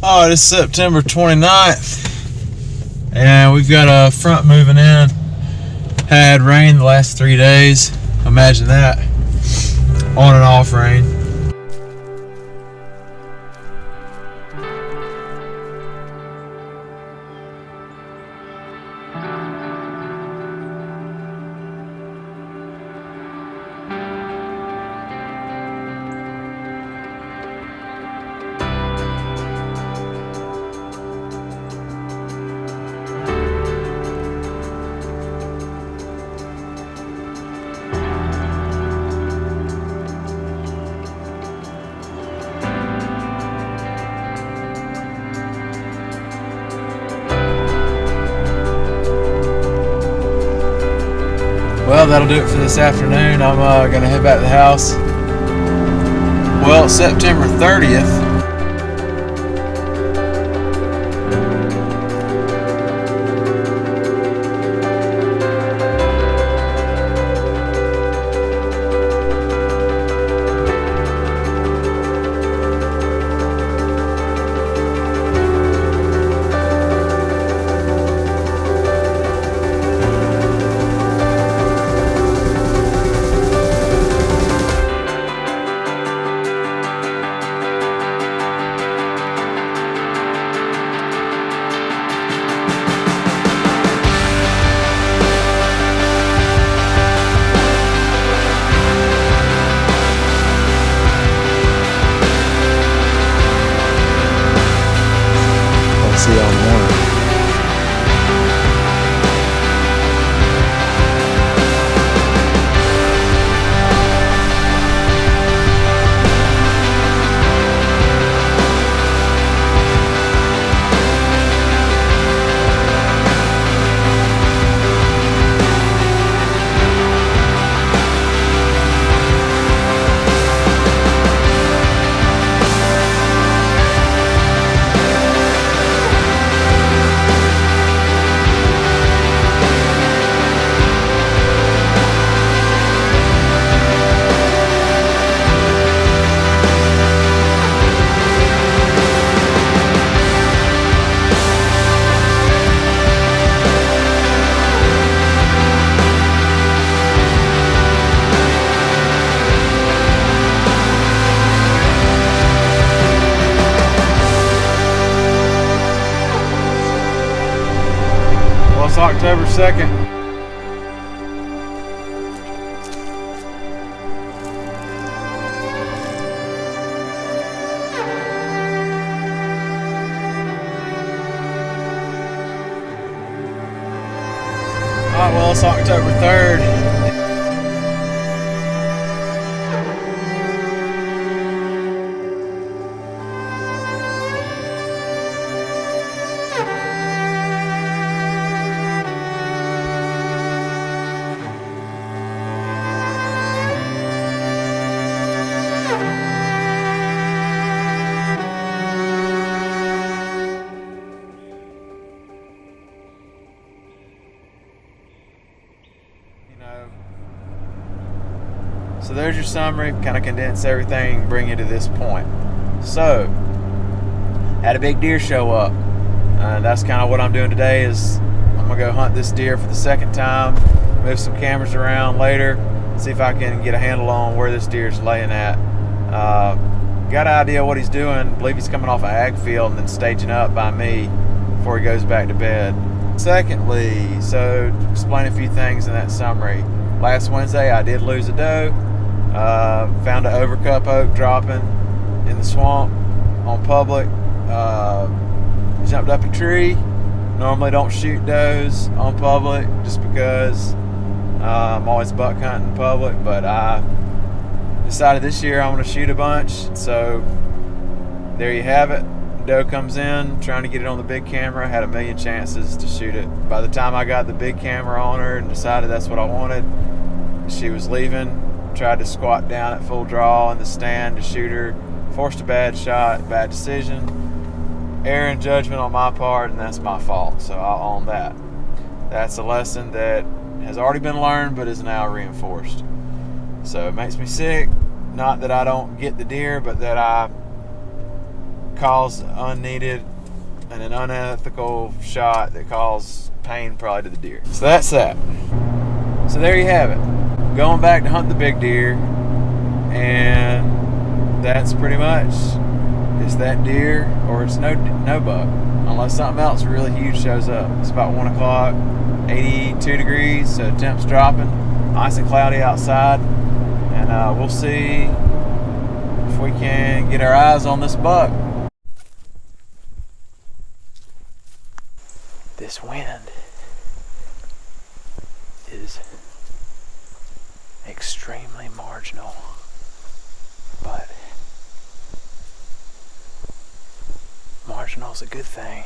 Oh, it's September 29th, and we've got a front moving in. Had rain the last 3 days. Imagine that. On and off rain. Well, that'll do it for this afternoon. I'm gonna head back to the house. Well, it's September 30th. See y'all in the morning. It's October 2nd. Alright, well, it's October 3rd. So there's your summary, kind of condense everything, bring you to this point. So, had a big deer show up. That's kind of what I'm doing today is I'm going to go hunt this deer for the second time, move some cameras around later, see if I can get a handle on where this deer is laying at. Got an idea what he's doing. Believe he's coming off an ag field and then staging up by me before he goes back to bed. Secondly, so explain a few things in that summary. Last Wednesday I did lose a doe. Found an overcup oak dropping in the swamp on public. Jumped up a tree. Normally don't shoot does on public just because I'm always buck hunting in public, but I decided this year I want to shoot a bunch. So there you have it. Doe comes in, trying to get it on the big camera. Had a million chances to shoot it. By the time I got the big camera on her and decided that's what I wanted, she was leaving. Tried to squat down at full draw in the stand to shoot her. Forced a bad shot, bad decision. Error in judgment on my part, and that's my fault. So I'll own that. That's a lesson that has already been learned but is now reinforced. So it makes me sick. Not that I don't get the deer, but that I cause unneeded and an unethical shot that caused pain probably to the deer. So that's that. So there you have it. Going back to hunt the big deer, and that's pretty much, it's that deer or it's no buck, unless something else really huge shows up. It's about 1 o'clock, 82 degrees, so temps dropping, nice and cloudy outside, and we'll see if we can get our eyes on this buck. This wind is extremely marginal, but marginal is a good thing.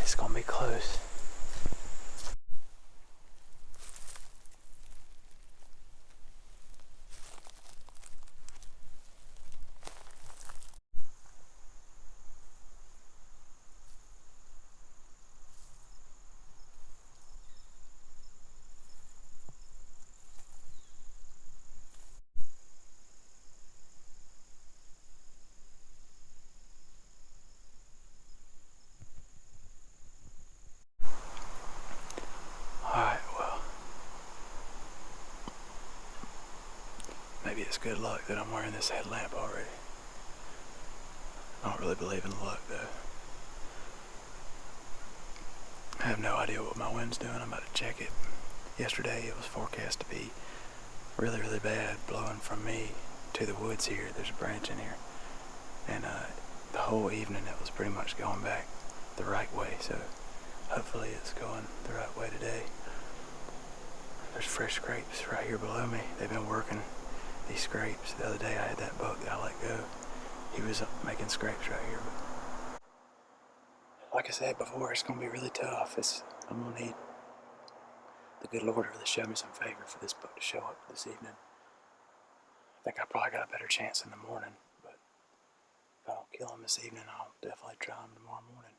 It's gonna be close. Alright, well, maybe it's good luck that I'm wearing this headlamp already. I don't really believe in luck though. I have no idea what my wind's doing. I'm about to check it. Yesterday it was forecast to be really, really bad, blowing from me to the woods here. There's a branch in here. And the whole evening it was pretty much going back the right way, so hopefully it's going the right way today. There's fresh scrapes right here below me. They've been working these scrapes. The other day I had that buck that I let go. He was making scrapes right here. But like I said before, it's going to be really tough. I'm going to need the good Lord to really show me some favor for this buck to show up this evening. I think I probably got a better chance in the morning, but if I don't kill him this evening, I'll definitely try him tomorrow morning.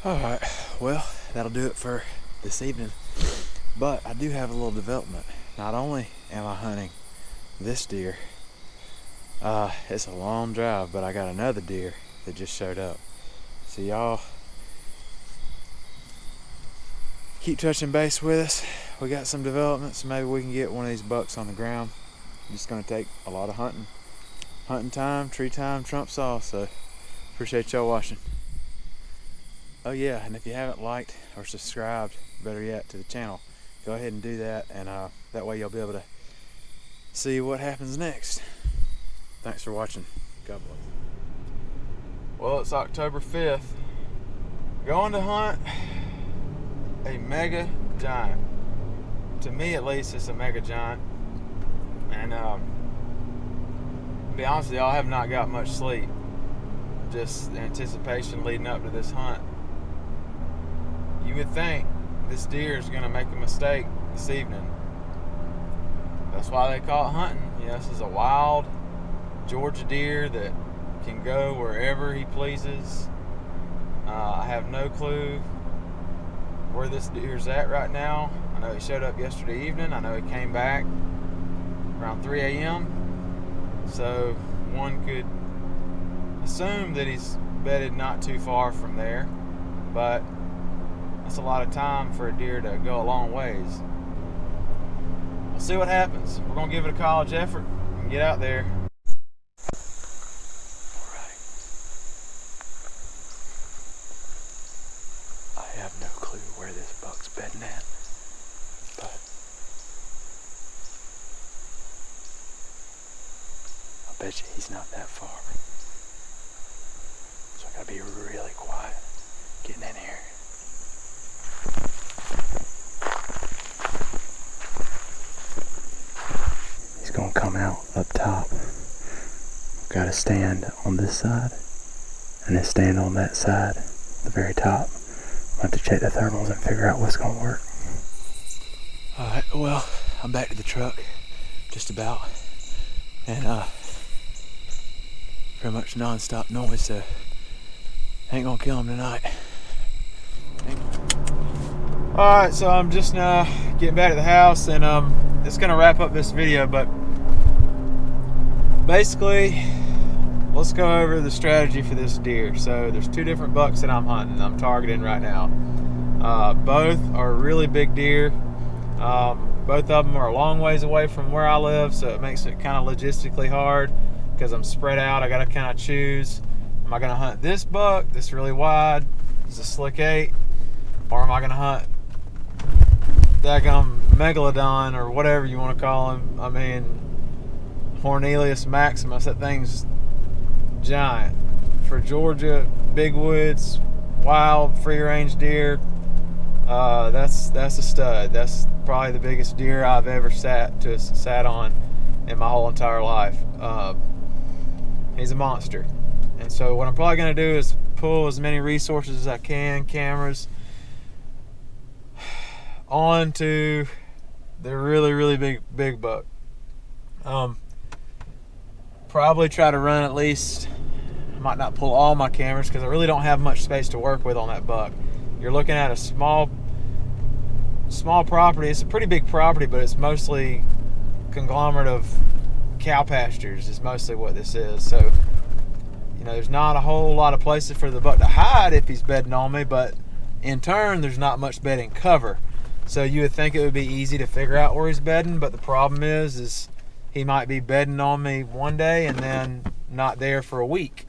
Alright, well, that'll do it for this evening. But I do have a little development. Not only am I hunting this deer, it's a long drive, but I got another deer that just showed up. So y'all keep touching base with us. We got some developments. Maybe we can get one of these bucks on the ground. It's gonna take a lot of hunting. Hunting time, tree time trumps all, so appreciate y'all watching. Oh yeah, and if you haven't liked or subscribed, better yet, to the channel, go ahead and do that, and that way you'll be able to see what happens next. Thanks for watching. God bless. Well, it's October 5th. Going to hunt a mega giant. To me, at least, it's a mega giant. And to be honest with y'all, I have not got much sleep. Just anticipation leading up to this hunt. You would think this deer is going to make a mistake this evening. That's why they call it hunting. You know, this is a wild Georgia deer that can go wherever he pleases. I have no clue where this deer's at right now. I know he showed up yesterday evening. I know he came back around 3 a.m. So one could assume that he's bedded not too far from there, but that's a lot of time for a deer to go a long ways. We'll see what happens. We're going to give it a college effort and get out there. Alright. I have no clue where this buck's bedding at, but I bet you he's not that far. So I gotta be really quiet getting in here. come out up top. Got to stand on this side and then stand on that side, the very top. I'll have to check the thermals and figure out what's going to work. Alright, well, I'm back to the truck, just about. And pretty much non-stop noise, so ain't gonna kill him tonight. Alright, so I'm just now getting back to the house, and it's gonna wrap up this video, but basically let's go over the strategy for this deer. So there's two different bucks that I'm hunting, I'm targeting right now. Both are really big deer. Both of them are a long ways away from where I live, so it makes it kind of logistically hard because I'm spread out. I gotta kind of choose, am I gonna hunt this buck that's really wide, it's a slick 8, or am I gonna hunt daggum megalodon or whatever you want to call him? I mean, Hornelius maximus, that thing's giant. For Georgia, big woods, wild, free range deer, that's a stud. That's probably the biggest deer I've ever sat on in my whole entire life. He's a monster. And so what I'm probably going to do is pull as many resources as I can, cameras, onto the really big buck. Probably try to run at least, might not pull all my cameras because I really don't have much space to work with on that buck. You're looking at a small property. It's a pretty big property, but it's mostly conglomerate of cow pastures is mostly what this is. So, you know, there's not a whole lot of places for the buck to hide if he's bedding on me, but in turn, there's not much bedding cover. So you would think it would be easy to figure out where he's bedding, but the problem is he might be bedding on me one day and then not there for a week.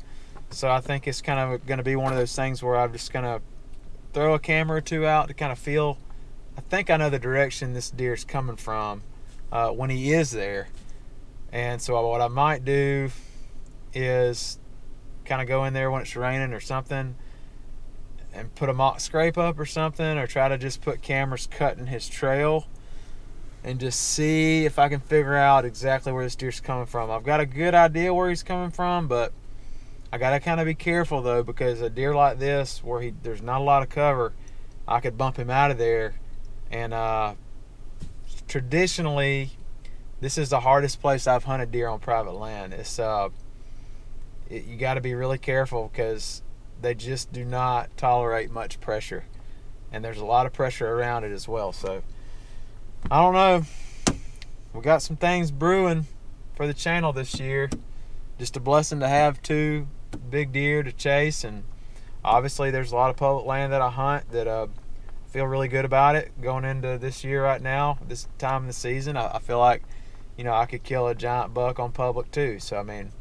So I think it's kind of going to be one of those things where I'm just going to throw a camera or two out to kind of feel. I think I know the direction this deer's coming from when he is there. And so what I might do is kind of go in there when it's raining or something and put a mock scrape up or something, or try to just put cameras cutting his trail and just see if I can figure out exactly where this deer's coming from. I've got a good idea where he's coming from, but I got to kind of be careful though, because a deer like this where there's not a lot of cover, I could bump him out of there. And traditionally, this is the hardest place I've hunted deer on private land. It's you got to be really careful because they just do not tolerate much pressure, and there's a lot of pressure around it as well. So I don't know, we got some things brewing for the channel this year. Just a blessing to have two big deer to chase, and obviously there's a lot of public land that I hunt that feel really good about it going into this year. Right now, this time of the season, I feel like, you know, I could kill a giant buck on public too. So I mean,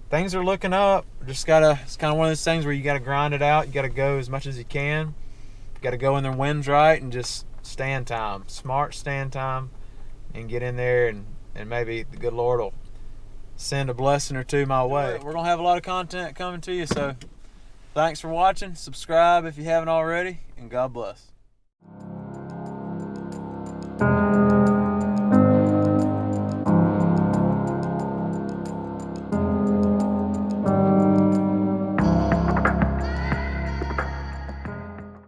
things are looking up. Just gotta, it's kind of one of those things where you gotta grind it out. You gotta go as much as you can. You gotta go in there when wind's right and just stand time, smart stand time, and get in there, and maybe the good Lord will send a blessing or two my way. We're gonna have a lot of content coming to you, so thanks for watching. Subscribe if you haven't already, and God bless.